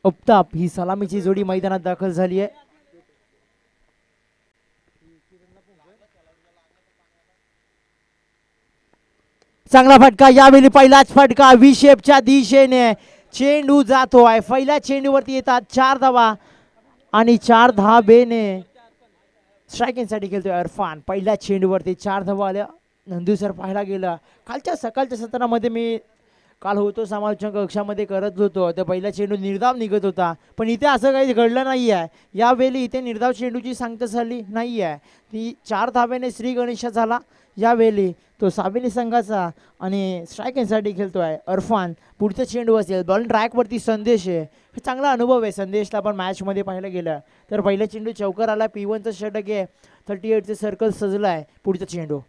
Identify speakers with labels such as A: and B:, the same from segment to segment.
A: अफ्ताब ही सलामीची जोडी मैदानात दाखल झाली आहे. चांगला फटका, यावेळी पहिलाच फटका व्ही शेपच्या दिशेने चेंडू जातो आहे. पहिल्या चेंडूवरती येतात 4 धावा आणि 4 धाबेने स्ट्रायकिंगसाठी खेळतोय इरफान. पहिल्या चेंडूवरती 4 धावा आल्या. नंदू सर पाहायला गेलं कालच्या सकाळच्या सत्रामध्ये मी काल होतो समालोचन कक्षामध्ये करत होतो, तर पहिला चेंडू निर्धाव निघत होता, पण इथे असं काही घडलं नाही आहे. यावेळी इथे निर्धाव चेंडूची सांगता झाली नाही आहे. ती 4 धाब्याने श्री गणेश झाला. यावेळी तो साबेली संघाचा आणि स्ट्रायकिंगसाठी खेळतोय इरफान. पुढचा चेंडू असेल बॉल ट्रॅकवरती संदेश आहे. चांगला अनुभव आहे संदेशला पण मॅचमध्ये पाहायला गेलं तर. पहिला चेंडू चौकार आला, P1चं षटक आहे, 38चं सर्कल सजलं आहे. पुढचा चेंडू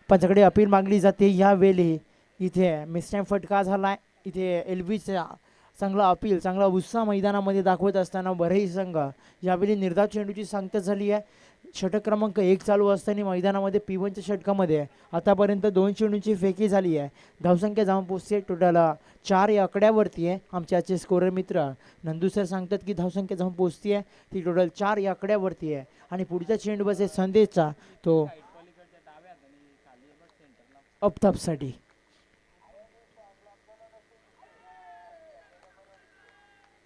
A: पंचाकडे अपील मागली जाते. यावेळी इथे मिसटाईम फटका झालाय. इथे LBचा चांगला अपील, चांगला उत्साह मैदानामध्ये दाखवत असताना बरेही संघ यावेळी निर्धाव चेंडूची सांगता झाली आहे. षटक क्रमांक 1 चालू असताना मैदानामध्ये P1च्या षटकामध्ये आतापर्यंत 2 चेंडूंची फेकी झाली आहे. धावसंख्या जाऊन पोचते टोटल 4 या आकड्यावरती आहे. आमचे आजचे स्कोरर मित्र नंदू सर सांगतात की धावसंख्या जाऊन पोचते आहे ती टोटल 4 या आकड्यावरती आहे. आणि पुढचा चेंडू बसेल संदेशचा, तो अफ्ताबसाठी.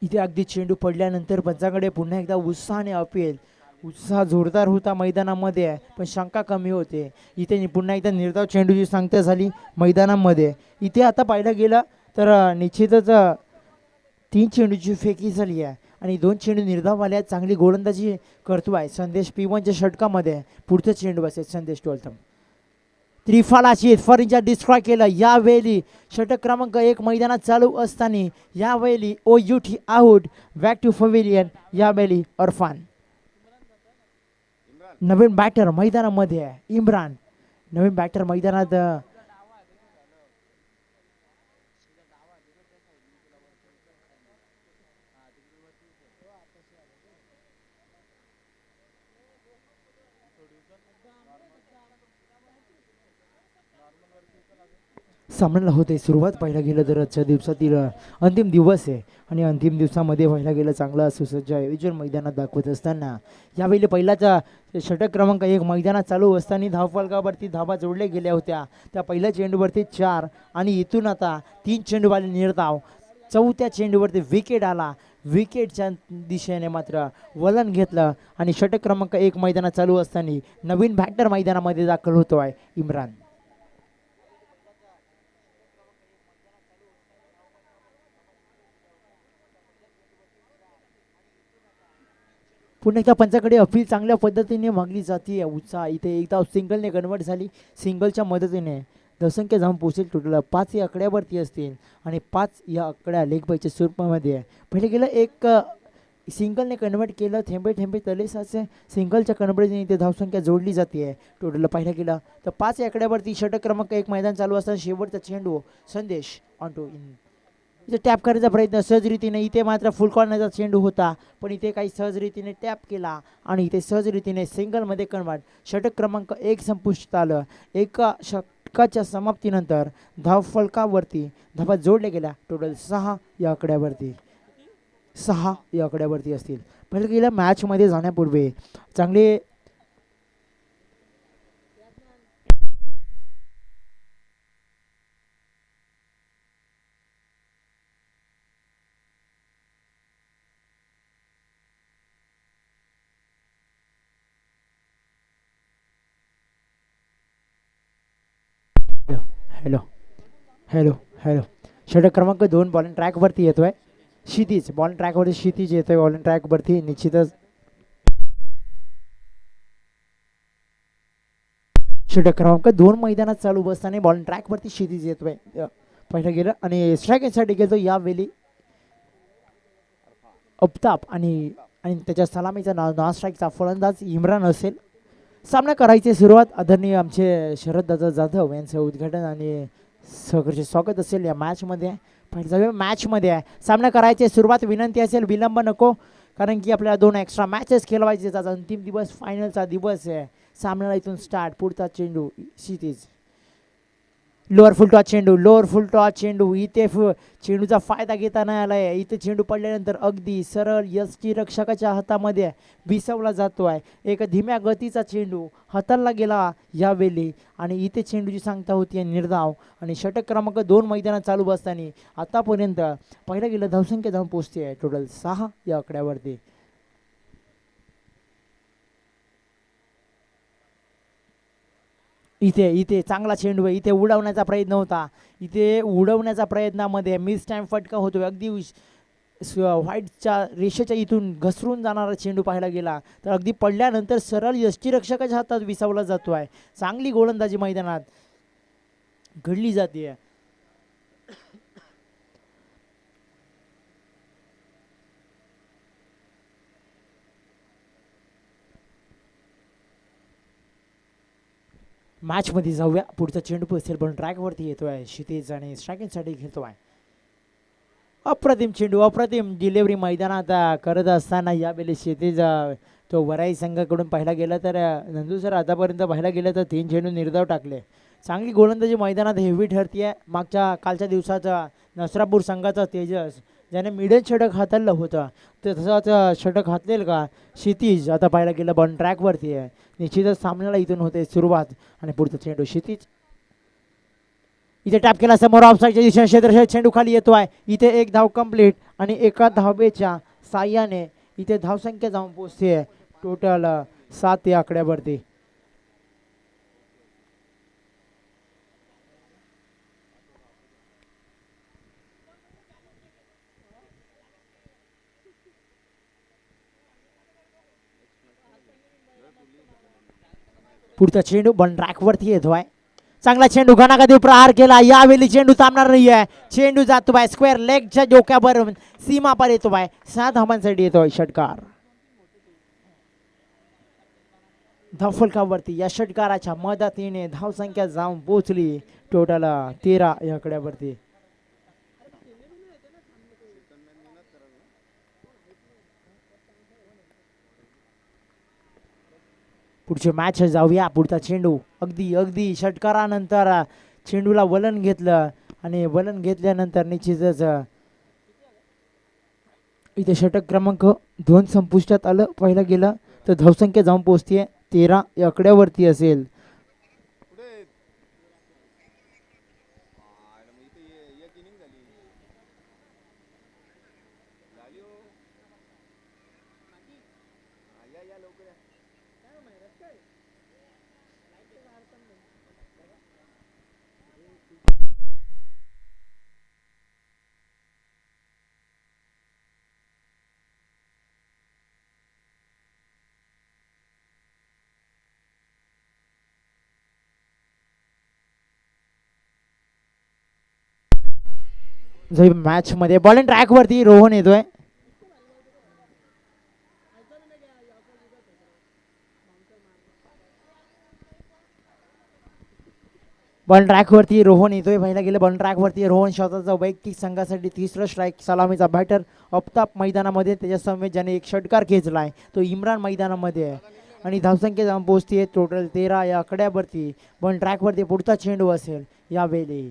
A: इथे अगदी चेंडू पडल्यानंतर पंचाकडे पुन्हा एकदा उत्साहाने अपील. उत्साह जोरदार होता मैदानामध्ये पण शंका कमी होते. इथे पुन्हा एकदा निर्धाव चेंडूची सांगता झाली मैदानामध्ये. इथे आता पाहायला गेलं तर निश्चितच 3 चेंडूची फेकी झाली आहे आणि 2 चेंडू निर्धाव आल्या. चांगली गोलंदाजी करतोय संदेश P1च्या षटकामध्ये. पुढचं चेंडू असेल संदेश टोलतम. त्रिफालाची फरींच्या डिस्ट्रॉय केलं. यावेळी षटक क्रमांक 1 मैदानात चालू असताना यावेळी OUT out, back to pavilion. यावेळी इरफान. नवीन बॅटर मैदानामध्ये आहे इम्रान. नवीन बॅटर मैदानात सामन्याला होते सुरुवात. पाहायला गेलं तर आजच्या दिवसातील अंतिम दिवस आहे आणि अंतिम दिवसामध्ये पाहायला गेलं चांगला सुसज्ज आयोजन मैदानात दाखवत असताना यावेळी पहिलाच षटक क्रमांक 1 मैदानात चालू असताना धावफलकावरती धावा जोडल्या गेल्या होत्या. त्या पहिल्या चेंडूवरती 4 आणि इथून आता 3 चेंडूवाले निर्धाव. चौथ्या चेंडूवरती विकेट आला. विकेटच्या दिशेने मात्र वलन घेतलं आणि षटक क्रमांक 1 मैदानात चालू असताना नवीन बॅटर मैदानामध्ये दाखल होतो आहे इम्रान. पुन्हा एकदा पंचाकडे अपील चांगल्या पद्धतीने मागली जाते. उत्साह इथे एकदा सिंगलने कन्वर्ट झाली. सिंगलच्या मदतीने धावसंख्या जाऊन पोचेल टोटल 5 या आकड्यावरती असतील आणि 5 या आकड्या लेग बायच्या स्वरूपामध्ये आहे. पहिले गेलं एक सिंगलने कन्वर्ट केलं. थेंबे थेंबे तले साचे सिंगलच्या कन्वर्टने इथे धावसंख्या जोडली जाते आहे. टोटल पाहिलं गेलं तर 5 या आकड्यावरती षटक क्रमांक 1 मैदान चालू असताना शेवटचा चेंडू संदेश ऑन टू इन. इथे टॅप करायचा प्रयत्न सहजरीतीने. इथे मात्र फुल कॉर्नरचा चेंडू होता पण इथे काही सहजरीतीने टॅप केला आणि इथे सहजरीतीने सिंगलमध्ये कन्वर्ट. षटक क्रमांक 1 संपुष्टात आलं. एका षटकाच्या समाप्तीनंतर धावफलकावरती धावा जोडल्या गेल्या. टोटल 6 या आकड्यावरती 6 या आकड्यावरती असतील. पहिलं गेल्या मॅचमध्ये जाण्यापूर्वी चांगले हॅलो हॅलो हॅलो षटक क्रमांक 2 बॉलिंग ट्रॅकवरती येतोय क्षितिज. बॉलिंग ट्रॅकवरती क्षितिज येतोय. बॉलिंग ट्रॅकवरती निश्चितच षटक क्रमांक 2 मैदानात चालू बसताना बॉलिंग ट्रॅकवरती क्षितिज येतोय. पहिलं गेलं आणि स्ट्रायकिंगसाठी गेलो यावेळी अफ्ताब आणि त्याच्या सलामीचा नॉन स्ट्राईकचा फलंदाज इम्रान असेल. सामना करायची सुरुवात आदरणीय आमचे शरददादा जाधव यांचं उद्घाटन आणि सहर्ष स्वागत असेल या मॅचमध्ये. पहिल्या मॅचमध्ये आहे सामना करायची सुरुवात. विनंती असेल विलंब नको कारण की आपल्याला 2 एक्स्ट्रा मॅचेस खेळवायचे. त्याचा अंतिम दिवस फायनलचा दिवस आहे. सामन्याला इथून स्टार्ट. पुढचा चेंडू क्षितिज. लोअर फुल टॉस चेंडू, लोअर फुल टॉस चेंडू. इथे चेंडूचा फायदा घेता नाही आलाय. इथे चेंडू पडल्यानंतर अगदी सरळ यष्टी रक्षकाच्या हातामध्ये विसवला जातोय. एक धीम्या गतीचा चेंडू हाताला गेला यावेळी आणि इथे चेंडूची सांगता होती निर्धाव. आणि षटक क्रमांक 2 मैदानात चालू बसताना आतापर्यंत पहिला गेलं धावसंख्या जाऊन पोहोचते आहे टोटल 6 या आकड्यावरती. इथे इथे चांगला चेंडू आहे. इथे उडवण्याचा प्रयत्न होता. इथे उडवण्याच्या प्रयत्नामध्ये मिस टाइम फटका होतोय. अगदी व्हाईटच्या रेषेच्या इथून घसरून जाणारा चेंडू पाहायला गेला तर अगदी पडल्यानंतर सरळ यष्टीरक्षकाच्या हातात विसावला जातो आहे. चांगली गोलंदाजी मैदानात घडली जाते. मॅच मध्ये जाऊया. पुढचा चेंडू असेल पण ट्रॅकवरती येतोय क्षितिज आणि स्ट्रायकिंगसाठी घेतोय. अप्रतिम चेंडू, अप्रतिम डिलिव्हरी मैदानात करत असताना यावेळी क्षितिज तो वराई संघाकडून पाहिला गेला तर नंदू सर आतापर्यंत पाहायला गेलं तर 3 चेंडू निर्धाव टाकले. चांगली गोलंदाजी मैदानात हेवी ठरतीये. मागच्या कालच्या दिवसाचा नसरापूर संघाचा तेजस ज्याने मिडल षटक हाताळलं होतं तर तसंच षटक हातलेल का क्षितिज आता पाहायला गेलं बॉल ट्रॅकवरती आहे. निश्चितच सामन्याला इथून होते सुरुवात. आणि पुढचा चेंडू क्षितिज इथे टॅप केला समोर ऑफसाईडच्या दिशेने क्षेत्ररक्षक चेंडू खाली येतोय. इथे एक धाव कंप्लीट आणि एका धावेच्या साह्याने इथे धावसंख्या जाऊन पोहोचते टोटल 7 या आकड्यावरती. पुढचा चेंडू बॉल ट्रॅकवरती येतोय. चांगला चेंडू घणागती प्रहार केला. यावेळी चेंडू थांबणार नाहीये. चेंडू जातोय स्क्वेअर लेगच्या डोक्यावर सीमा पर येतोय. 7 धावांसाठी येतोय षटकार. धावफलकावरती या षटकाराच्या मदतीने धावसंख्या जाऊन पोहोचली टोटल 13 या आकड्यावरती. पुढची मॅच जाऊया. पुढचा चेंडू अगदी अगदी षटकारानंतर चेंडूला वलन घेतलं आणि वलन घेतल्यानंतर निश्चितच इथे षटक क्रमांक 2 संपुष्टात आलं पाहिलं गेलं तर धावसंख्या जाऊन पोहोचते 13 या आकड्यावरती असेल. मॅच मध्ये बॉल ट्रॅक वरती रोहन येतोय. बॉल ट्रॅक वरती रोहन येतोय. पहिला गेलं बॉल ट्रॅक वरती रोहन स्वतःचा वैयक्तिक संघासाठी 3रा स्ट्राईक सलामीचा बॅटर अफ्ताब मैदानामध्ये त्याच्या समेत ज्याने एक षटकार खेचलाय तो इम्रान मैदानामध्ये आहे. आणि धावसंख्या जाऊन पोहोचते टोटल 13 या आकड्यावरती. बॉल ट्रॅक वरती पुढचा चेंडू असेल यावेळी.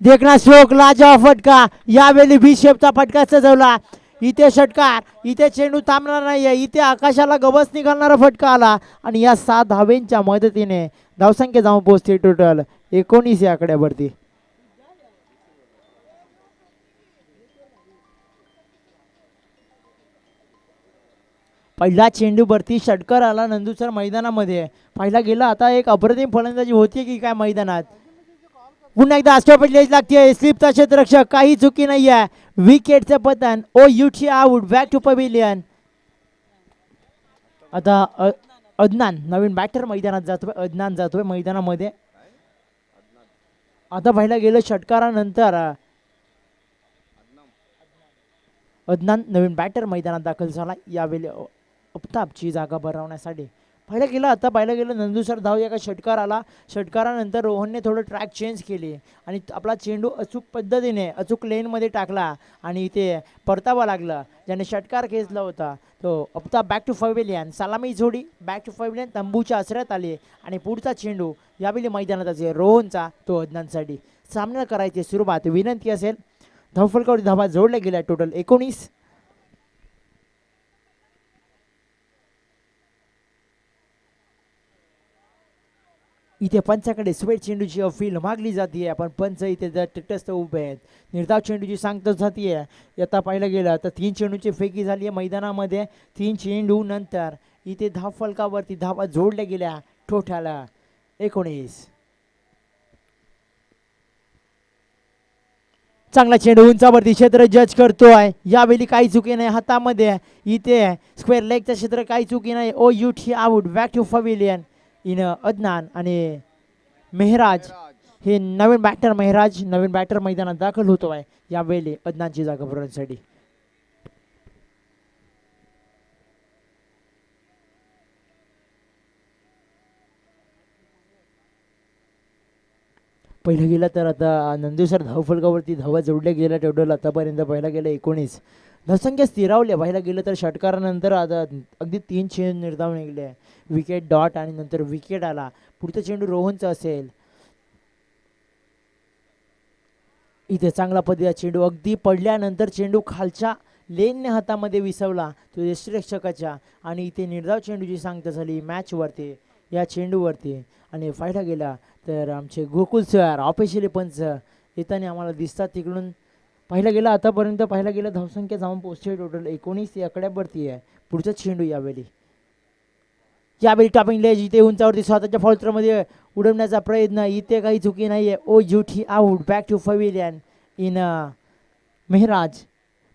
A: देखना स्ट्रोक लाजा फटका. यावेळी बी शेपचा फटका सजवला. इथे षटकार. इथे चेंडू थांबणार नाहीये. इथे आकाशाला गवस निघालणारा फटका आला आणि या 7 धावेंच्या मदतीने धावसंख्या जाऊन पोहोचते टोटल 19 या आकड्यावरती. पहिला चेंडू वरती षटकार आला नंदुरबार मैदानामध्ये. पाहिला गेला आता एक अप्रतिम फलंदाजी होती की काय मैदानात. पुन्हा एकदा अष्टपैलू लागते. स्लिपचा क्षेत्ररक्षक काही चुकी नाही आहे. विकेटचं पतन. O U T out. Back to pavilion. आता अदनान नवीन बॅटर मैदानात जातोय. अदनान जातोय मैदानामध्ये. आता पाहिलं गेलं षटकारानंतर अदनान नवीन बॅटर मैदानात दाखल झाला. यावेळी अफ्ताबची जागा भरवण्यासाठी पाहिलं गेलं नंदू सर धाव एका षटकार आला. षटकारानंतर रोहनने थोडं ट्रॅक चेंज केली आणि आपला चेंडू अचूक पद्धतीने अचूक लेनमध्ये टाकला आणि इथे परतावा लागला, ज्याने षटकार खेचला होता. तो आता बॅक टू पवेलियन, सलामी जोडी बॅक टू पवेलियन तंबूच्या आश्रयात आली आणि पुढचा चेंडू यावेळी मैदानात असेल रोहनचा, तो अदनांसाठी सामना करायची सुरुवात. विनंती असेल धावफलकावरती धावा जोडल्या गेल्या टोटल 19. इथे पंचाकडे स्वेट चेंडूची अपील मागली जाते, पण पंच इथे जर तटस्थ उभे आहेत. निर्धाव चेंडूची सांगता जाते. आता पाहिलं गेलं तर 3 चेंडूची फेकी झाली आहे मैदानामध्ये. 3 चेंडू नंतर इथे धावफलकावरती धावा जोडल्या गेल्या टोटल 19. चांगला चेंडू उंचावरती क्षेत्र जज करतोय, यावेळी काही चुकी नाही हातामध्ये. इथे स्क्वेअर लेगचं क्षेत्र काही चुकी नाही. O U T out back to pavilion in Adnan आणि मेहराज. हे नवीन बॅटर मैदानात दाखल होतोय यावेळी अदनानची जागा भरण्यासाठी. पहिलं गेलं तर आता नंदुसर धावफलकावरती धावा जोडल्या गेल्या टोटल आतापर्यंत पाहिलं गेलं 19. धावसंख्या स्थिरावल्या. पाहिलं गेलं तर षटकारानंतर आता अगदी 3 चेंडू निर्धाव निघले. विकेट डॉट आणि नंतर विकेट आला. पुढचा चेंडू रोहनचा असेल. इथे चांगला पद्धतीचा चेंडू अगदी पडल्यानंतर चेंडू खालच्या लेनने हातामध्ये विसवला तो यष्टिरक्षकाच्या आणि इथे निर्धाव चेंडूची सांगता झाली मॅचवरती या चेंडूवरती. आणि फायदा गेला तर आमचे गोकुल सर ऑफिशियली पंच येताना आम्हाला दिसतात तिकडून. पाहिलं गेलं आतापर्यंत पाहिलं गेलं धावसंख्या जाऊन पोहोचते टोटल 19 या आकड्यावरती आहे. पुढचा चेंडू यावेळी टॉपिंग लेज इथे उंचावरती स्वतःच्या फॉलत्रमध्ये उडवण्याचा प्रयत्न. इथे काही चुकी नाही आहे. O U T out back to pavilion in Mehraj.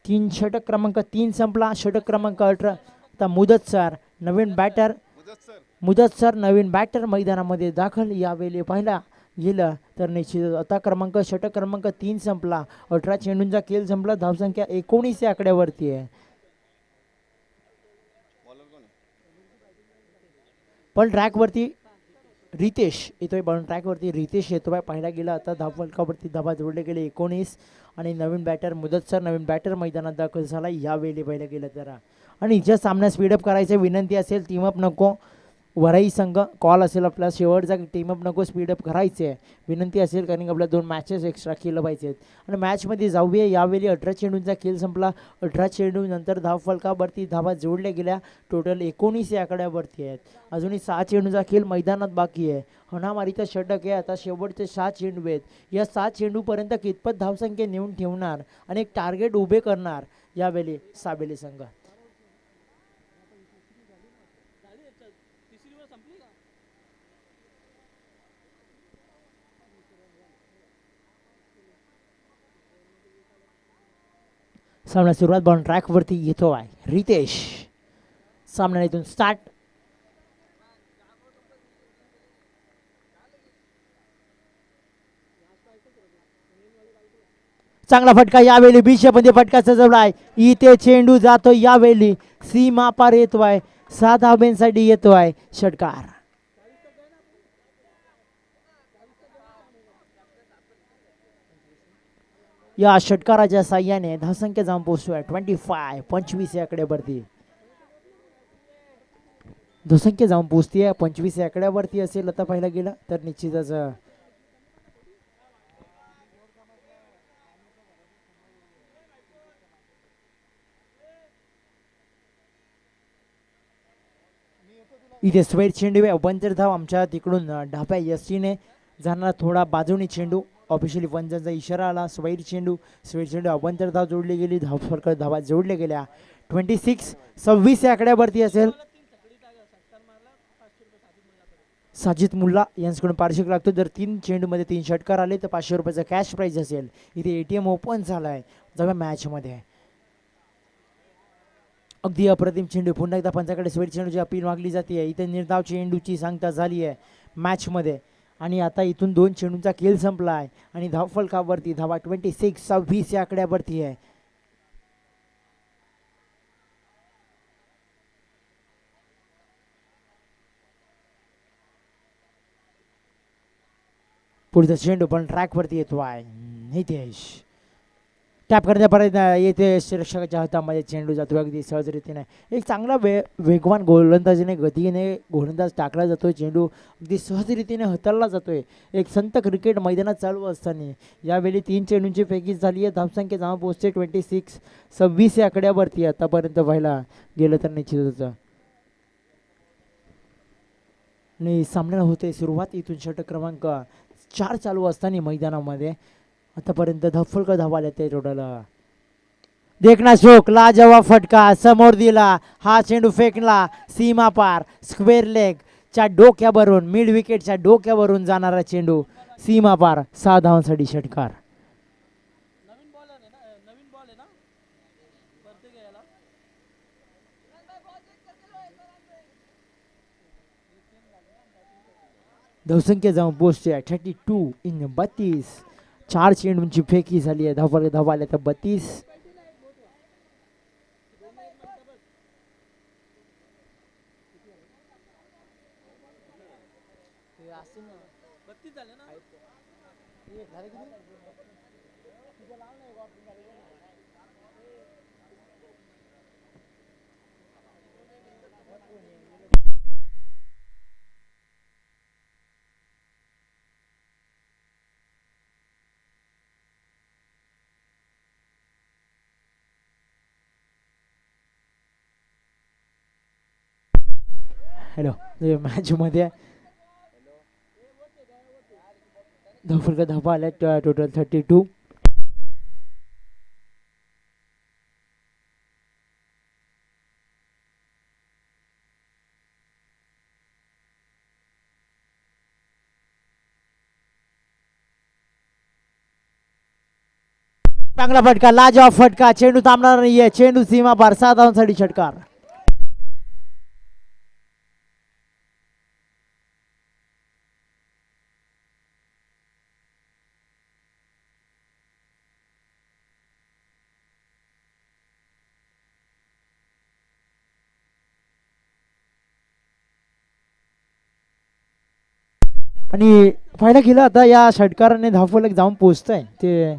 A: 3 षटक क्रमांक 3 संपला. षटक क्रमांक 18. आता मुदत सर नवीन बॅटर मैदानामध्ये दाखल. यावेळी पाहिला गेलं तर निश्चित आता षटक क्रमांक 3 संपला. 18 चेंडूंचा खेळ संपला. धावसंख्या 19 या आकड्यावरती आहे. पण ट्रॅकवरती रितेश येतोय. रितेश येतोय. पाहायला गेला आता धावफलकावरती धावा जोडले गेले 19 आणि नवीन बॅटर मैदानात दाखल झाला यावेळी पाहिलं गेलं तर. आणि ज्या सामना स्पीडअप करायचं विनंती असेल टीमअप नको. वराई संघ कॉल असेल आपला शेवटचा टीमअप नको स्पीडअप करायचे विनंती असेल, कारण आपल्या 2 मॅचेस एक्स्ट्रा केलं पाहिजेत. आणि मॅचमध्ये जाऊया. यावेळी 18 चेंडूंचा खेळ संपला. 18 चेंडू नंतर धावफलकावरती धावा जोडल्या गेल्या टोटल 19 या आकड्यावरती आहेत. अजूनही 6 चेंडूंचा खेळ मैदानात बाकी आहे. हणामारीचं षटक आहे. आता शेवटचे 7 चेंडू आहेत. या 7 चेंडूपर्यंत कितपत धावसंख्या नेऊन ठेवणार आणि एक टार्गेट उभे करणार यावेळी साबेले संघ. सामना सुरुवात बॉल ट्रॅकवरती येतो आहे रितेश. सामना इथून स्टार्ट. चांगला फटका यावेळी बिशपमध्ये फटका सजवलाय. इथे चेंडू जातो यावेळी सीमा पार येतोय. 7 धाब्यांसाठी येतोय षटकार. या षटकाराच्या साह्याने धावसंख्या जाऊन पोहोचतोय 25 या आकड्यावरती. धावसंख्या जाऊन पोहोचते 25 या आकड्यावरती असेल आता पाहायला गेलं तर निश्चितच. इथे स्वेट चेंडू आहे. पंचर धाव आमच्या तिकडून ढाप्या यस्टीने जाणार थोडा बाजूने चेंडू. ऑफिशियली पंचांचा इशारा आला. स्वेट चेंडू अवंतर धाव जोडली गेली. धावा जोडल्या गेल्या 26 या आकड्यावरती असेल. साजिद मुल्ला यांच्याकडून पारितोषिक लागतो. जर 3 चेंडूमध्ये 3 षटकार आले तर 500 रुपयाचा कॅश प्राईज असेल. इथे ATM ओपन झालाय जवळ मॅचमध्ये. अगदी अप्रतिम चेंडू. पुन्हा एकदा पंचाकडे स्वेट चेंडूची अपील मागली जाते. इथे निर्धाव चेंडूची सांगता झाली आहे मॅचमध्ये. आणि आता इथून 2 चेंडूंचा खेळ संपला आहे आणि धावफलकावरती धावा 26 या आकड्यावरती आहे. पुढचा चेंडू पण ट्रॅकवरती येतो आहे. नितेश टॅप करण्यापर्यंत येथे रक्षकाच्या हातामध्ये चेंडू जातो अगदी सहजरीतीने. एक चांगला वेगवान गोलंदाजीने गतीने गोलंदाज टाकला जातोय. चेंडू अगदी सहजरीतीने हाताळला जातोय. एक संत क्रिकेट मैदानात चालू असताना यावेळी 3 चेंडूंची पैकी झाली आहे. धावसंख्या जाऊन पोहोचते 26 या आकड्यावरती. आतापर्यंत व्हायला गेलं तर निश्चितच. आणि सामन्याला होते सुरुवात इथून षटक क्रमांक 4 चालू असताना मैदानामध्ये आतापर्यंत धफलक धावाले ते टोटल. देखना शोक लाजवाब फटका समोर दिला. हा चेंडू फेकला सीमा पार. स्क्वेअर लेग च्या डोक्यावरून मिड विकेटच्या डोक्यावरून जाणारा चेंडू सीमा पार. 6 धावांसाठी षटकार. धावसंख्या जाऊन पोहोचते 32 4 चेंडूंची फेकी झाली आहे. धावाले तर 32. हॅलो मॅच मध्ये धावफलक धावा आल्या टोटल 32. चांगला फटका लाजवाब फटका. चेंडू थांबणार नाहीये. चेंडू सीमा पार. 7 धावांसाठी षटकार. आणि पाहायला गेलं आता या षटकाराने धावफलक जाऊन पोहोचतंय ते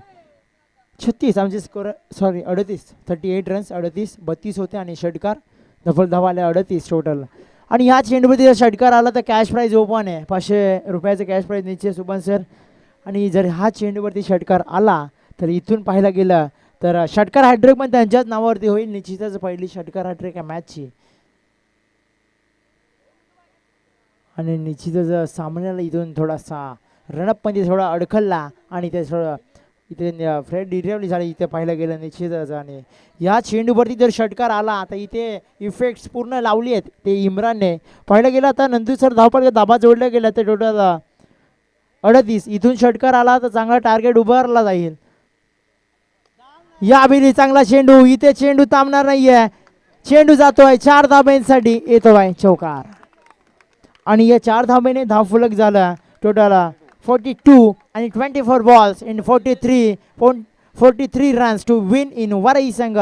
A: 36 आमचे स्कोर 38 रन्स 32 होते आणि षटकार धावा आल्या 38 टोटल. आणि या चेंडूमध्ये षटकार आला तर कॅश प्राईज ओपन आहे. 500 रुपयाचं कॅश प्राईज निश्चित सुबन सर. आणि जर हा चेंडूवरती षटकार आला तर इथून पाहायला गेलं तर षटकार हॅट्रिक पण त्यांच्याच नावावरती होईल. निश्चितच पहिली षटकार हॅट्रिक आहे मॅचची. आणि निश्चितच सामन्याला इथून थोडासा रणअपमध्ये थोडा अडखळला आणि ते थोडं इथे फ्रेड डिरेवली झाली इथे पाहायला गेलं निश्चितच. आणि या चेंडूवरती जर षटकार आला तर इथे इफेक्ट्स पूर्ण लावली आहेत ते इम्रानने. पाहायला गेलं आता नंदू सर धावपळ दाबा जोडल्या गेला ते टोटल 38. इथून षटकार आला तर चांगला टार्गेट उभारला जाईल. या बिली चांगला चेंडू. इथे चेंडू थांबणार नाहीये. चेंडू जातोय 4 धाब्यांसाठी येतोय चौकार. आणि या 4 धाब्याने धावफलक झाला टोटल 42 आणि 24 balls in 43 runs to win in Varai संघ.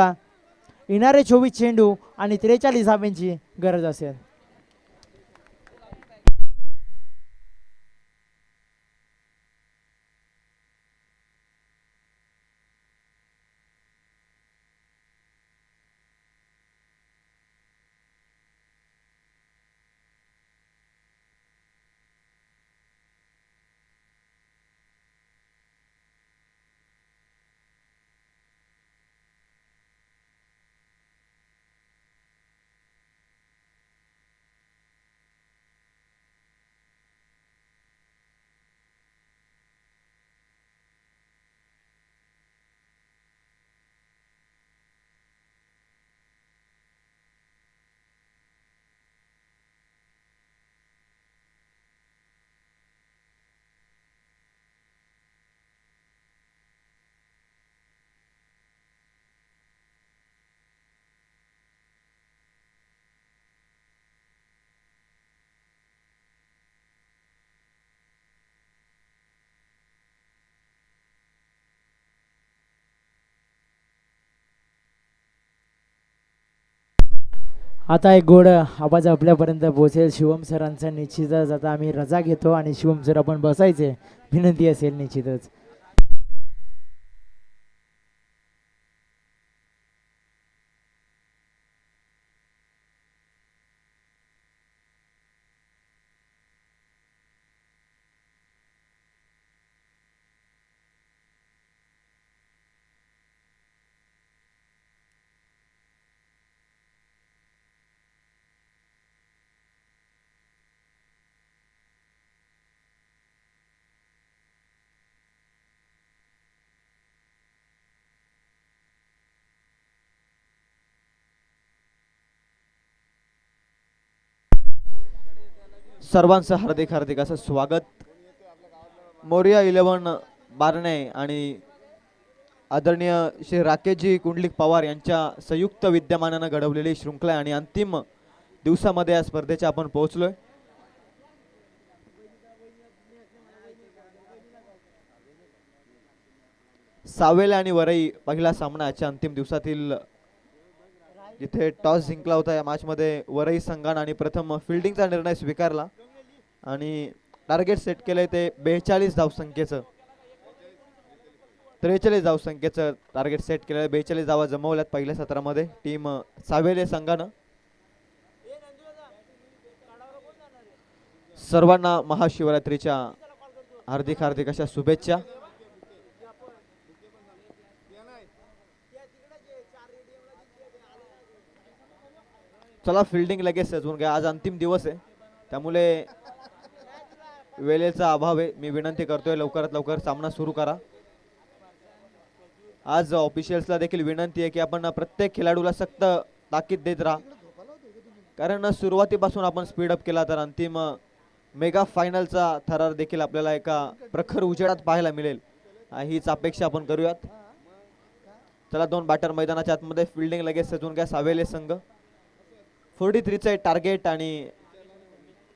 A: येणारे 24 चेंडू आणि 43 धाब्यांची गरज असेल. आता एक गोड आवाज आपल्यापर्यंत पोहोचेल शिवम सरांचा. निश्चितच आता आम्ही रजा घेतो आणि शिवम सर आपण बसायचे विनंती असेल निश्चितच.
B: सर्वांचं हार्दिक हार्दिक असं स्वागत. मोरिया 11 बारणे आणि आदरणीय श्री राकेशजी कुंडलिक पवार यांच्या संयुक्त विद्यमानानं घडवलेली शृंखला आणि अंतिम दिवसामध्ये या स्पर्धेच्या आपण पोहोचलोय. सावेल आणि वरई पहिला सामनाच्या अंतिम दिवसातील जिथे टॉस जिंकला होता या मॅच मध्ये वरई संघाने आणि प्रथम फिल्डिंगचा निर्णय स्वीकारला आणि टार्गेट सेट केलंय ते 42 धावसंख्येचं. 43 धावसंख्येचं टार्गेट सेट केलेलं. 42 धावा जमवल्यात पहिल्या सत्रामध्ये टीम सावेले संघानं. सर्वांना महाशिवरात्रीच्या हार्दिक हार्दिक अशा शुभेच्छा. चला फिल्डिंग लगेच सजवून घ्या. आज अंतिम दिवस आहे त्यामुळे वेळेचा अभाव आहे. मी विनंती करतोय लवकरात लवकर सामना सुरू करा. आज ऑफिशियल्सला देखील विनंती आहे की आपण प्रत्येक खेळाडूला सक्त ताकीद देत राहा, कारण सुरुवातीपासून आपण स्पीडअप केला तर अंतिम मेगा फायनलचा थरार देखील आपल्याला एका प्रखर उजेडात पाहायला मिळेल हीच अपेक्षा आपण करूयात. चला 2 बॅटर मैदानाच्या आतमध्ये. फिल्डिंग लगेच सजवून घ्या सावेले संघ. 43चं टार्गेट आणि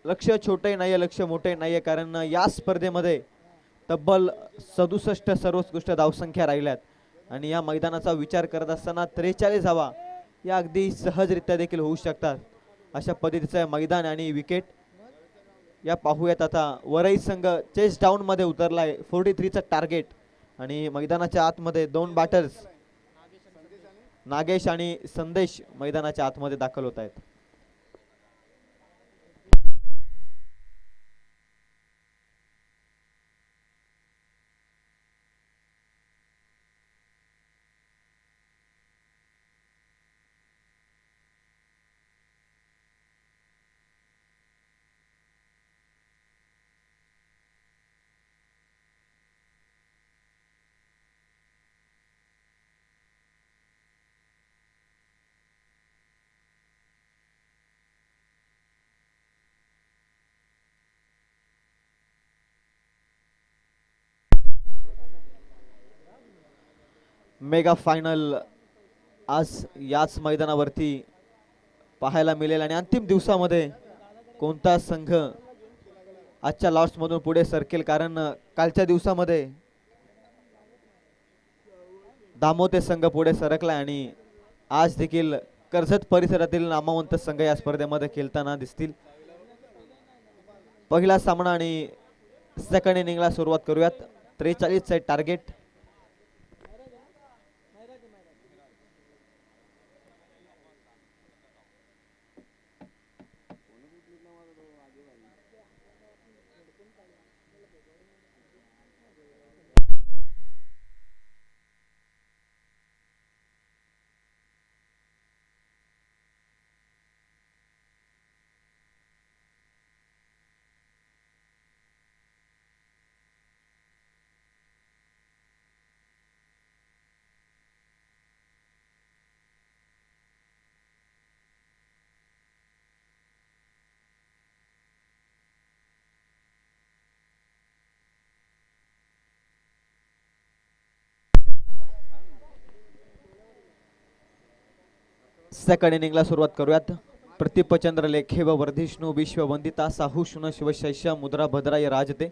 B: लक्ष्य छोटे नाहीये लक्ष्य मोठे नाहीये, कारण या स्पर्धेमध्ये तब्बल 67 सर्वोत्कृष्ट धावसंख्या राहिल्यात आणि या मैदानाचा विचार करत असताना 43 धावा या अगदी सहजरित्या देखील होऊ शकतात अशा पद्धतीचं मैदान आणि विकेट. या पाहूयात आता. वरई संघ चेस डाऊन मध्ये उतरलाय. 43चं टार्गेट आणि मैदानाच्या आतमध्ये 2 बॅटर्स नागेश आणि संदेश मैदानाच्या आतमध्ये दाखल होत आहेत. मेगा फायनल आज याच मैदानावरती पाहायला मिळेल आणि अंतिम दिवसामध्ये कोणता संघ आजच्या लॉट्स मधून पुढे सरकेल, कारण कालच्या दिवसामध्ये दामोते संघ पुढे सरकला आणि आज देखील कर्जत परिसरातील नामवंत संघ या स्पर्धेमध्ये खेळताना दिसतील. पहिला सामना आणि सेकंड इनिंगला सुरुवात करूयात. 43चं टार्गेट. सेकंड इनिंगला सुरुवात करूयात. प्रतिपचंद्र लेखे व वर्धिष्णू विश्ववंदिता साहुष्ण शिवशैष्य मुद्रा भद्राय राजते.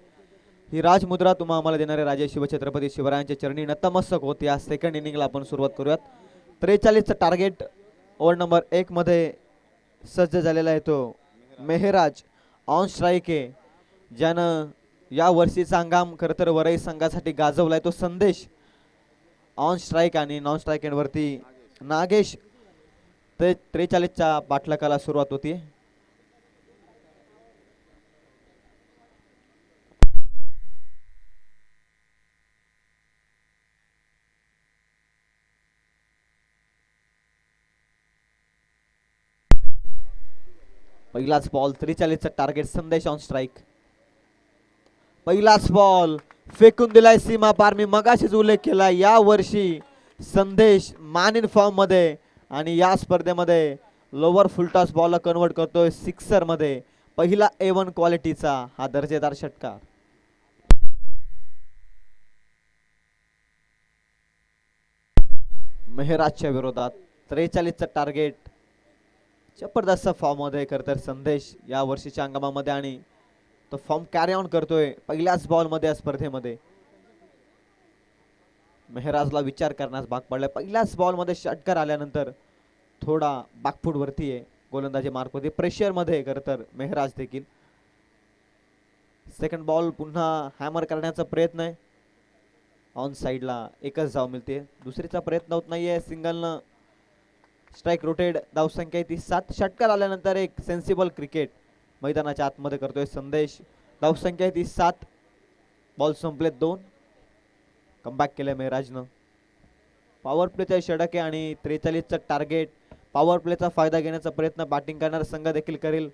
B: ही राजमुद्रा तुम्हा आम्हाला देणारे राजे शिवछत्रपती शिवरायांच्या चरणी नतमस्तक होते. या सेकंड इनिंगला आपण सुरुवात करूयात. 43चं टार्गेट. ओव्हर नंबर 1 मध्ये सज्ज झालेला आहे तो मेहराज ऑन स्ट्राईक आहे, ज्यानं या वर्षीचा हंगाम खरं तर वरई संघासाठी गाजवलाय. तो संदेश ऑन स्ट्राईक आणि नॉन स्ट्राईक वरती नागेश. 43च्या बाटलकाला सुरुवात होती. पहिलाच बॉल 43चा टार्गेट संदेश ऑन स्ट्राईक. पहिलाच बॉल फेकून दिलाय सीमा पार. मी मगाशीच उल्लेख केला या वर्षी संदेश मान इन फॉर्म मध्ये आणि या स्पर्धेमध्ये लोअर फुलटॉस बॉलला कन्वर्ट करतोय सिक्सर मध्ये. पहिला A1 क्वालिटीचा हा दर्जेदार षटकार. मेहराजच्या विरोधात 43चा टार्गेट. जबरदस्त फॉर्म मध्ये खरं तर संदेश या वर्षीच्या हंगामामध्ये आणि तो फॉर्म कॅरी ऑन करतोय पहिल्याच बॉल मध्ये या स्पर्धेमध्ये. मेहराजला विचार करण्यास भाग पडलाय. पहिल्याच बॉल मध्ये षटकार आल्यानंतर थोडा बॅकफूट वरती आहे गोलंदाजी मार्क मध्ये, प्रेशर मध्ये खरं तर मेहराज देखील. सेकंड बॉल पुन्हा हॅमर करण्याचा प्रयत्न आहे. ऑन साइडला एकच धाव मिळते, दुसरीचा प्रयत्न होत नाहीये. सिंगलनं स्ट्राईक रोटेड. धावसंख्या ती 7. षटकार आल्यानंतर एक सेन्सिबल क्रिकेट मैदानाच्या आतमध्ये करतोय संदेश. धावसंख्या ती 7. बॉल संपले 2. कमबॅक केलंय मेहराजनं. पॉवर प्लेचा षटक आहे आणि 43चा टार्गेट. पॉवर प्लेचा फायदा घेण्याचा प्रयत्न बॅटिंग करणारा संघ देखील करेल.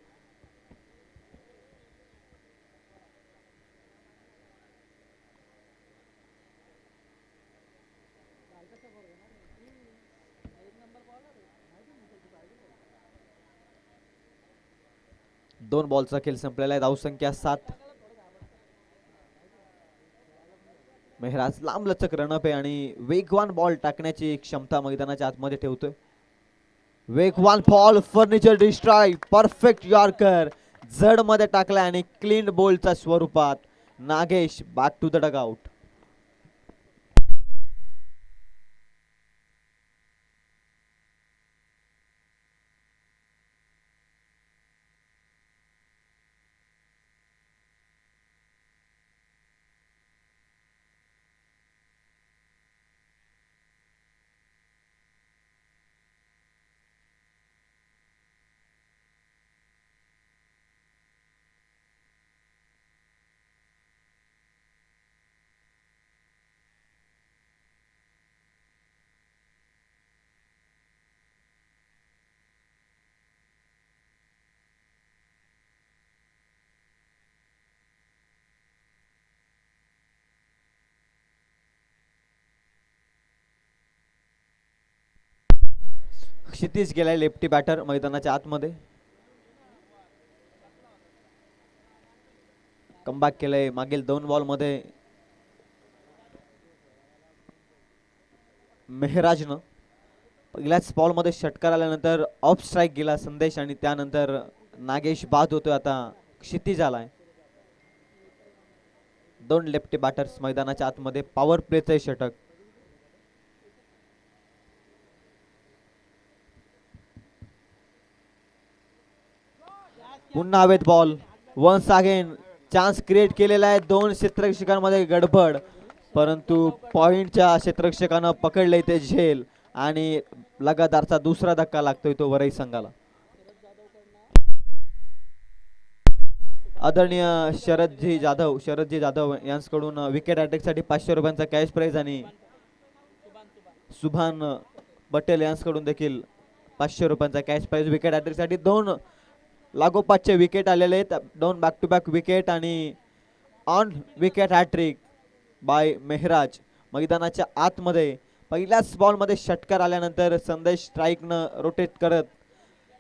B: दोन बॉलचा खेळ संपलेला आहे. धावसंख्या 7. मेहराज लांब लचक रनअप आहे आणि वेगवान बॉल टाकण्याची क्षमता मैदानाच्या आतमध्ये ठेवतोय. वेगवान ball furniture destroy. Perfect yorker जड मध्ये टाकलाय आणि क्लीन बॉलच्या स्वरूपात Nagesh back to the dugout. Kshitij गेलाय लेफ्टी बॅटर मैदानाच्या आतमध्ये. कमबॅक केलंय मागील 2 बॉल मध्ये मेहराजनं. पहिल्याच बॉल मध्ये षटकार आल्यानंतर ऑफ स्ट्राईक गेला संदेश आणि त्यानंतर नागेश बाद होतोय. आता क्षितिज आलाय. 2 लेफ्टी बॅटर्स मैदानाच्या आतमध्ये. पॉवर प्लेचं षटक. पुन्हा हवेत ball. Once again chance create केलेला आहे. 2 क्षेत्ररक्षकांमध्ये गडबड, परंतु पॉइंटच्या क्षेत्ररक्षकानं पकडले ते झेल आणि लगातारचा दुसरा धक्का लागतोय तो वरई संघाला. आदरणीय शरदजी जाधव यांच्याकडून विकेट अटॅकसाठी 500 रुपयांचा कॅश प्राइज आणि सुभान पटेल यांच्याकडून देखील 500 रुपयांचा कॅश प्राइज. विकेट अटॅकसाठी 2 लागोपाठचे विकेट आलेले आहेत. 2 बॅक टू बॅक विकेट आणि on wicket hat-trick by Mehraj. मैदानाच्या आतमध्ये पहिल्याच बॉल मध्ये षटकार आल्यानंतर संदेश स्ट्राईकनं रोटेट करत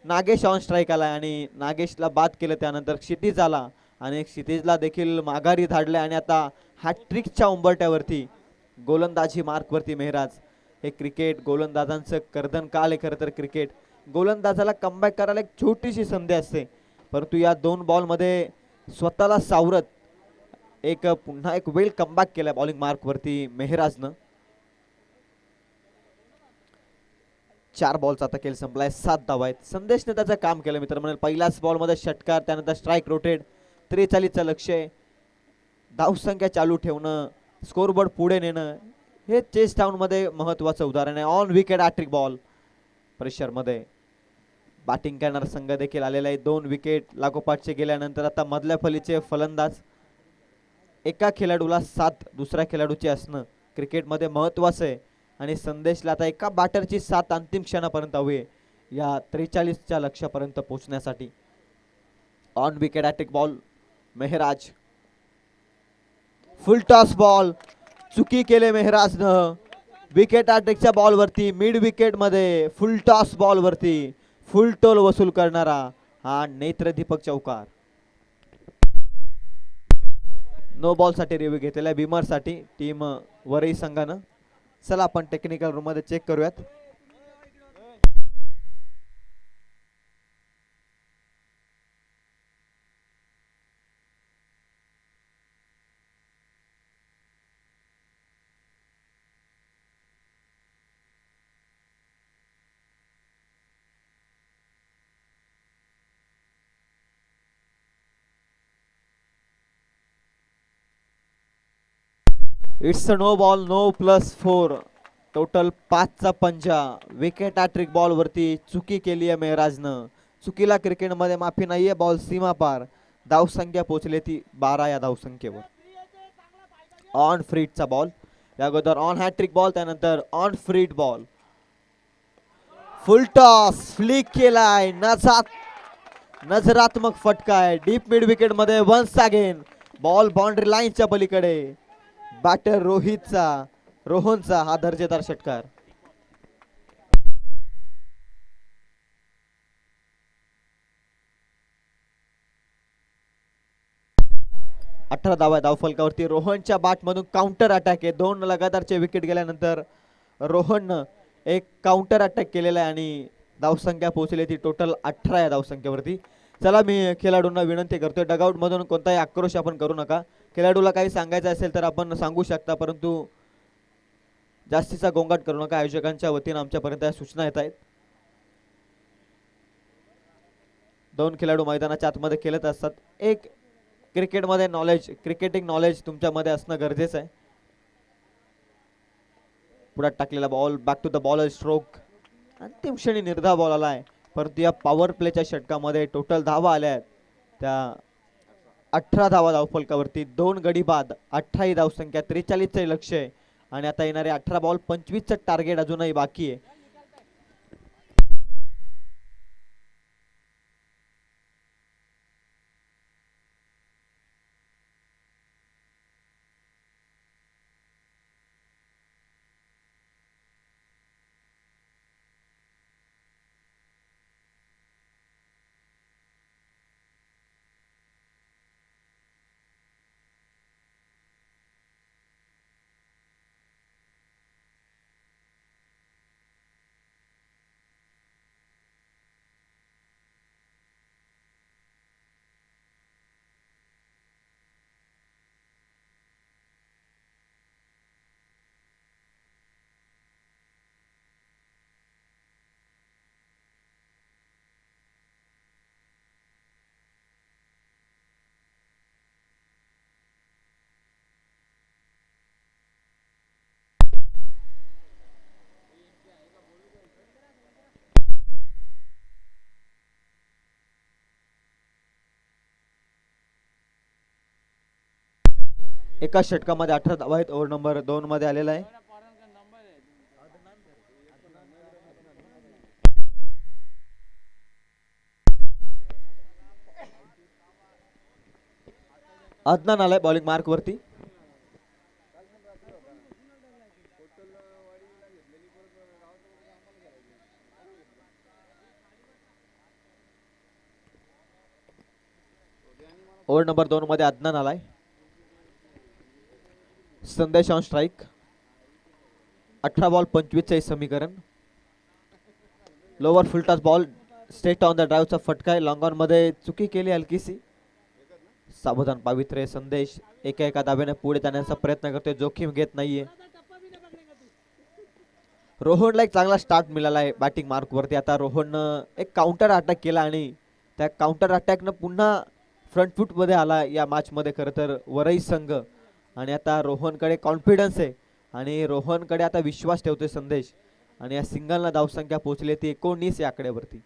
B: नागेश ऑन स्ट्राईक आला आणि नागेशला बाद केलं. त्यानंतर क्षितिज आला आणि क्षितिजला देखील माघारी धाडले आणि आता हॅट्रिकच्या उंबरट्यावरती गोलंदाजी मार्कवरती मेहराज. हे क्रिकेट गोलंदाजांचं कर्दन काल आहे. खरं तर क्रिकेट गोलंदाजाला कमबॅक करायला एक छोटीशी संधी असते, परंतु या 2 बॉल मध्ये स्वतःला सावरत पुन्हा एक वेल कमबॅक केलाय बॉलिंग मार्क वरती मेहराजनं. 4 बॉलचा आता खेळ संपलाय, 7 धावा आहेत. संदेशने त्याचं काम केलं मित्र म्हणेल. पहिल्याच बॉलमध्ये षटकार, त्यानंतर स्ट्राईक रोटेड, 43चं लक्ष आहे. धावसंख्या चालू ठेवणं, स्कोरबोर्ड पुढे नेणं, हे चेस डाऊन मध्ये महत्वाचं उदाहरण आहे. On wicket hat-trick ball pressure मध्ये बॅटिंग करणारा संघ देखील आलेला आहे. 2 विकेट लागोपाठचे गेल्यानंतर आता मधल्या फलीचे फलंदाज. एका खेळाडूला 7 दुसऱ्या खेळाडूचे असणं क्रिकेटमध्ये महत्वाचं आहे आणि संदेशला आता एका बॅटरची 7 अंतिम क्षणापर्यंत हवी आहे या 43च्या लक्ष्यापर्यंत पोहोचण्यासाठी. On wicket hat-trick ball Mehraj, full toss ball, चुकी केले मेहराजनं. विकेट हॅट्रिकच्या बॉल वरती, मिड विकेट मध्ये फुल टॉस बॉल वरती फुल टोल वसूल करणारा हा नेत्रदीपक चौकार. नो बॉल साठी रिव्ह्यू घेतलेला आहे बिमर साठी टीम वरई संघानं. चला आपण टेक्निकल रूम मध्ये चेक करूयात. It's no ball, no +4, total 5चा पंजा. विकेट हॅट्रिक बॉल वरती चुकी केली आहे मेहराजनं. चुकीला क्रिकेटमध्ये माफी नाहीये. बॉल सीमा पार, धावसंख्या पोहोचली ती 12 या धावसंख्येवर. ऑन फ्रीटचा बॉल, या अगोदर ऑन हॅट्रिक बॉल, त्यानंतर on free hit ball. Full toss flick केलाय, नजरात्मक फटका आहे डीप मिड विकेट मध्ये. वन्स अगेन बॉल बाउंड्री लाईनच्या पलीकडे. बॅटर रोहनचा हा दर्जेदार षटकार. अठरा धावा धावफलकावरती. रोहनच्या बॅटमधून काउंटर अटॅक आहे. 2 लगातारचे विकेट गेल्यानंतर रोहननं एक काउंटर अटॅक केलेला आहे आणि धावसंख्या पोहोचली ती टोटल 18 या धावसंख्येवरती. चला मी खेळाडूंना विनंती करतोय, डगआउट मधून कोणताही आक्रोश आपण करू नका. खेळाडूला काही सांगायचं असेल तर आपण सांगू शकता, परंतु जास्तीचा गोंगाट करू नका. आयोजकांच्या वतीने आमच्यापर्यंत या सूचना येत आहेत. 2 खेळाडू मैदानाच्या आतमध्ये खेळत असतात. एक क्रिकेटमध्ये नॉलेज, क्रिकेटिंग नॉलेज तुमच्यामध्ये असणं गरजेचं आहे. पुढे टाकलेला ball, back to the bowler stroke. अंतिम क्षणी निर्धाव बॉल आलाय, परंतु या पॉवर प्लेच्या षटकामध्ये टोटल धावा आल्या आहेत त्या 18 धावा धावफलकावरती. 2 गडी बाद, 18 ही धावसंख्या, 43चे लक्ष आहे आणि आता येणारे 18 बॉल 25चं टार्गेट अजूनही बाकी आहे. एका षटकामध्ये 18 धावा आहेत. ओव्हर नंबर 2 मध्ये आलेला आहे. अदनान आलाय बॉलिंग मार्क वरती. ओव्हर नंबर 2 मध्ये अदनान आलाय. संदेश ऑन स्ट्राइक. 18 बॉल 25चे समीकरण. Lower full toss ball, straight on the ड्राईव्हचा फटका आहे. लॉंग ऑन मध्ये चुकी केली हलकीशी. सावधान पावित्र्य. संदेश एका धाब्याने पुढे जाण्याचा प्रयत्न करतोय, जोखीम घेत नाहीये. रोहनला एक चांगला स्टार्ट मिळाला आहे बॅटिंग मार्कवरती. आता रोहननं एक काउंटर अटॅक केला आणि त्या काउंटर अटॅकनं पुन्हा फ्रंट फूटमध्ये आला या मॅचमध्ये खरं तर वरई संघ. आणि आता रोहनकडे कॉन्फिडन्स आहे आणि रोहनकडे आता विश्वास ठेवतोय संदेश. आणि या सिंगलला धावसंख्या पोहोचली ती 19 या आकड्यावरती.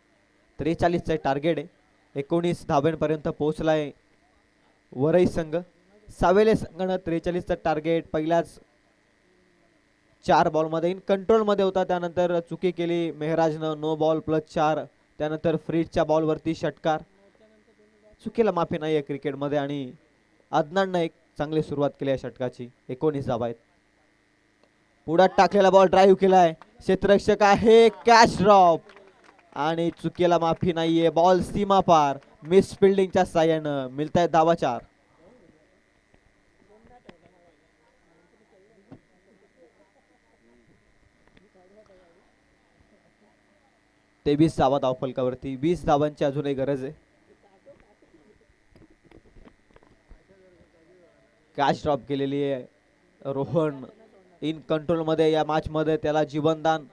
B: 43चं टार्गेट आहे. 19 धाब्यांपर्यंत पोहोचलाय वरई संघ. सावेले संघानं 43चं टार्गेट पहिल्याच 4 बॉलमध्ये इन कंट्रोलमध्ये होता. त्यानंतर चुकी केली मेहराजनं, नो बॉल +4. त्यानंतर फ्रीडच्या बॉलवरती षटकार. चुकीला माफी नाही आहे क्रिकेटमध्ये आणि अदनाननं एक चांगली सुरुवात केली आहे षटकाची. 19 धावा आहेत. पुढ्यात टाकलेला बॉल ड्राईव्ह केलाय, क्षेत्ररक्षक आहे, कॅच ड्रॉप आणि चुकीला माफी नाहीये. बॉल सीमा पार. मिस फिल्डिंगच्या साह्यानं मिळतायत धावा 4. ते 20 धावा धावफलकावरती. 20 धावांची अजूनही गरज आहे. कॅच ड्रॉप केलेली आहे रोहन. इन कंट्रोल मध्ये या मॅच मध्ये त्याला जीवनदान.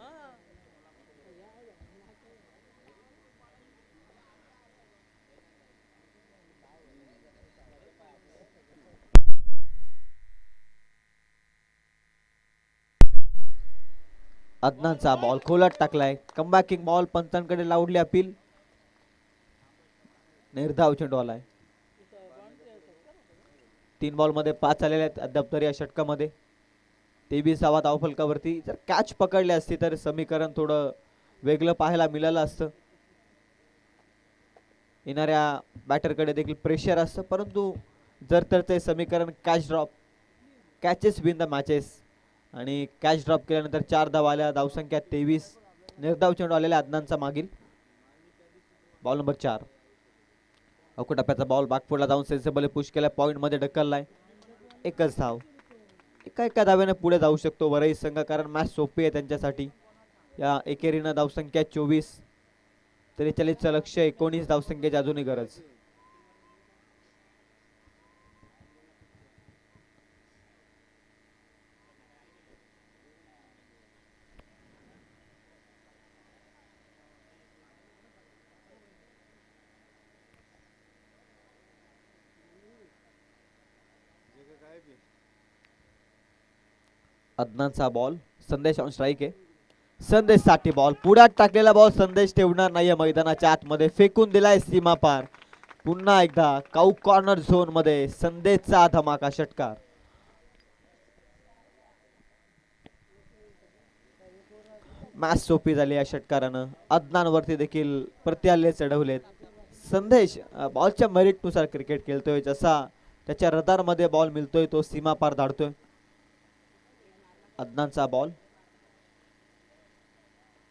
B: अदनानचा बॉल खोलात टाकलाय. कमबॅकिंग बॉल. पंतांकडे लावली अपील. निर्धाव चेंडू आलाय. 3 बॉल मध्ये 5 आलेले आहेत अद्याप तरी या षटकामध्ये. 23 धावा धावफलकावरती. जर कॅच पकडली असती तर समीकरण थोडं वेगळं पाहायला मिळालं असतं. येणाऱ्या बॅटरकडे देखील प्रेशर असतं, परंतु जर तर ते समीकरण catch drop, catches win the matches. आणि कॅच ड्रॉप केल्यानंतर 4 धावा आल्या. धावसंख्या 23. निर्धाव चेंडू आलेला अदनानचा मागील. Ball number 4. अवकटप्प्याचा बॉल बॅकफुटला जाऊन सेन्सेबल पुश केलाय. पॉइंट मध्ये ढकललाय. एकच धाव. एका धाव्याने पुढे जाऊ शकतो वरई संघ, कारण मॅच सोपी आहे त्यांच्यासाठी. या एकेरीनं धावसंख्या 24. 43चं लक्ष. 19 धावसंख्येची अजूनही गरज. अदनानचा बॉल. संदेश ऑन स्ट्राईक आहे. संदेश साठी बॉल. पुढ्यात टाकलेला बॉल संदेश ठेवणार नाहीये मैदानाच्या आतमध्ये. फेकून दिलाय सीमा पार. पुन्हा एकदा काऊ कॉर्नर झोन मध्ये संदेशचा धमाका षटकार. मॅच सोपी झाली या षटकारानं. अदनानवरती देखील प्रत्याल्ले चढवलेत. संदेश बॉलच्या मेरिट नुसार क्रिकेट खेळतोय. जसा त्याच्या रडार मध्ये बॉल मिळतोय तो सीमा पार धाडतोय. अदनानचा बॉल.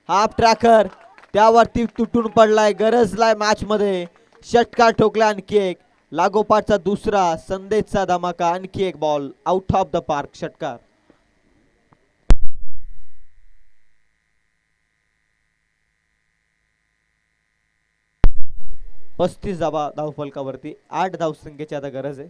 B: हाफ ट्रॅकर त्यावरती तुटून पडलाय. गरजलाय मॅच मध्ये. षटकार ठोकला. आणखी एक. लागोपाठचा दुसरा. संदेशचा धमाका. आणखी एक ball out of the park. षटकार. पस्तीस धावा धावफलकावरती. 8 धावसंख्येची आता गरज आहे.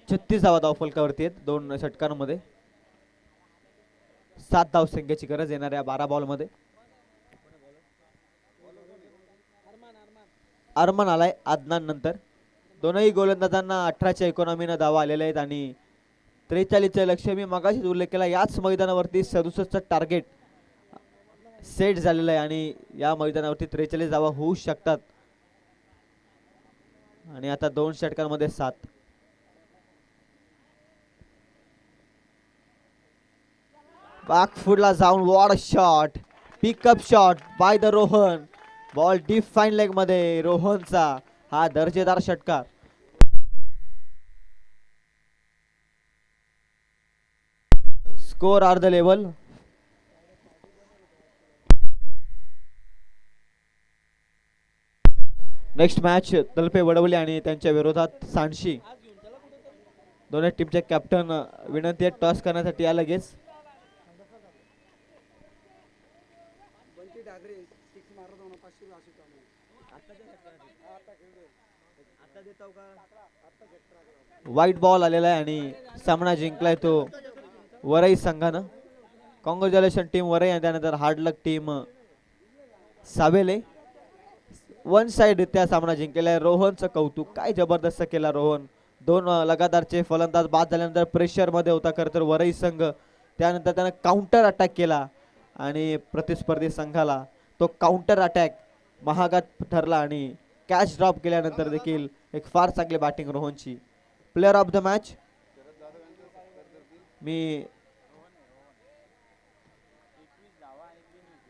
B: छत्तीस धावा धावफलकावरती आहेत 2 षटकांमध्ये. 7 धावसंख्येची गरज येणाऱ्या 12 बॉल मध्ये. अरमान आलाय अदनान नंतर. दोनही गोलंदाजांना 18च्या इकॉनॉमीनं धावा आलेल्या आहेत आणि 43चं लक्ष मी मगाशीच उल्लेख केला. याच मैदानावरती 67चं टार्गेट सेट झालेलं आहे आणि या मैदानावरती 43 धावा होऊ शकतात. आणि आता 2 षटकांमध्ये 7. बॅकफुटला जाऊन वॉड shot. Pickup shot by the Rohan. Ball deep fine leg मध्ये रोहनचा हा दर्जेदार षटकार. Score are the level. Next match Talpe Vadavali आणि त्यांच्या विरोधात सांडशी. दोन्ही टीमचे कॅप्टन विनंती आहे टॉस करण्यासाठी या लगेच. वाईट बॉल आलेला आहे आणि सामना जिंकलाय तो वरई संघानं. कॉंग्रॅच्युलेशन टीम वरई आणि त्यानंतर हार्ड लक टीम सावेले. वन साइड त्या सामना जिंकलेला आहे. रोहनचं कौतुक, काय जबरदस्त केला रोहन. दोन लगातारचे फलंदाज बाद झाल्यानंतर प्रेशर मध्ये होता खरं तर वरई संघ. त्यानंतर त्यानं काउंटर अटॅक केला आणि प्रतिस्पर्धी संघाला तो काउंटर अटॅक महागात ठरला आणि कॅच ड्रॉप केल्यानंतर देखील एक फार चांगली बॅटिंग रोहनची. प्लेअर ऑफ द मॅच मी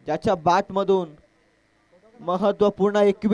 B: ज्याच्या बॅट मधून महत्वपूर्ण 21